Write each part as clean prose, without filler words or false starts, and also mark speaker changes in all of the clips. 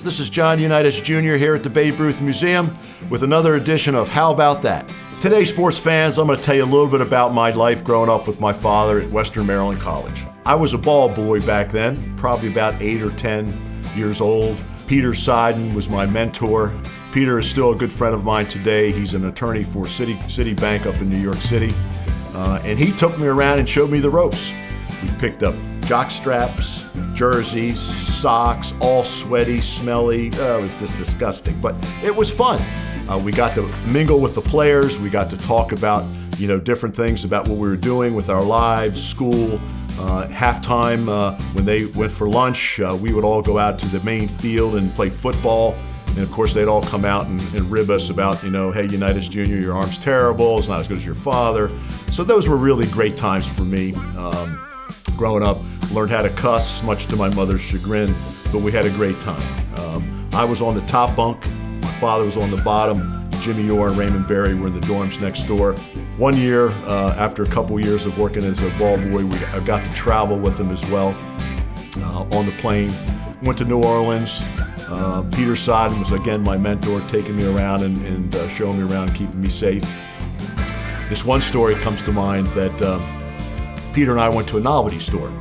Speaker 1: This is John Unitas Jr. here at the Babe Ruth Museum with another edition of How About That? Today, sports fans, I'm going to tell you a little bit about my life growing up with my father at Western Maryland College. I was a ball boy back then, probably about 8 or 10 years old. Peter Seiden was my mentor. Peter is still a good friend of mine today. He's an attorney for Citibank up in New York City. And he took me around and showed me the ropes. We picked up jock straps, jerseys, socks, all sweaty, smelly. It was just disgusting, but it was fun. We got to mingle with the players. We got to talk about, different things about what we were doing with our lives, school. Halftime, when they went for lunch, we would all go out to the main field and play football. And of course, they'd all come out and rib us about, hey, Unitas Jr., your arm's terrible. It's not as good as your father. So those were really great times for me. Growing up, learned how to cuss, much to my mother's chagrin, but we had a great time. I was on the top bunk. My father was on the bottom. Jimmy Orr and Raymond Berry were in the dorms next door. One year, after a couple years of working as a ball boy, I got to travel with them as well on the plane. Went to New Orleans. Peter Seiden was again my mentor, taking me around and showing me around, keeping me safe. This one story comes to mind that Peter and I went to a novelty store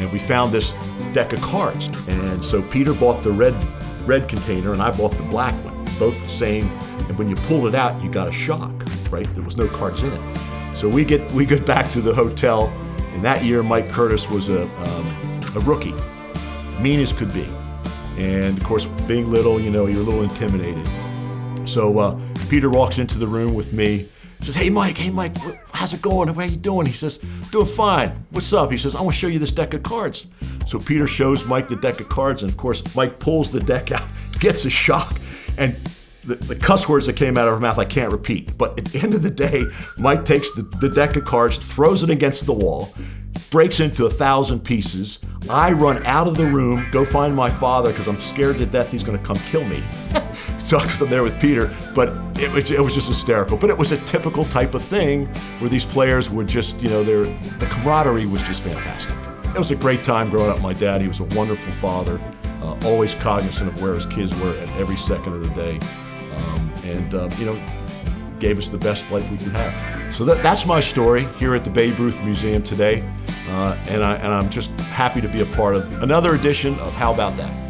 Speaker 1: and we found this deck of cards. And so Peter bought the red container and I bought the black one, both the same. And when you pulled it out, you got a shock, right? There was no cards in it. So we get back to the hotel, and that year Mike Curtis was a rookie, mean as could be. And of course, being little, you're a little intimidated. So Peter walks into the room with me. He says, hey Mike, how's it going? How are you doing? He says, doing fine. What's up? He says, I want to show you this deck of cards. So Peter shows Mike the deck of cards, and of course, Mike pulls the deck out, gets a shock, and the cuss words that came out of her mouth I can't repeat. But at the end of the day, Mike takes the deck of cards, throws it against the wall, breaks into 1,000 pieces. I run out of the room, go find my father because I'm scared to death he's going to come kill me. So I'm there with Peter, but it was just hysterical. But it was a typical type of thing where these players were just, the camaraderie was just fantastic. It was a great time growing up with my dad. He was a wonderful father, always cognizant of where his kids were at every second of the day, gave us the best life we could have. So that's my story here at the Babe Ruth Museum today, and I'm just happy to be a part of another edition of How About That?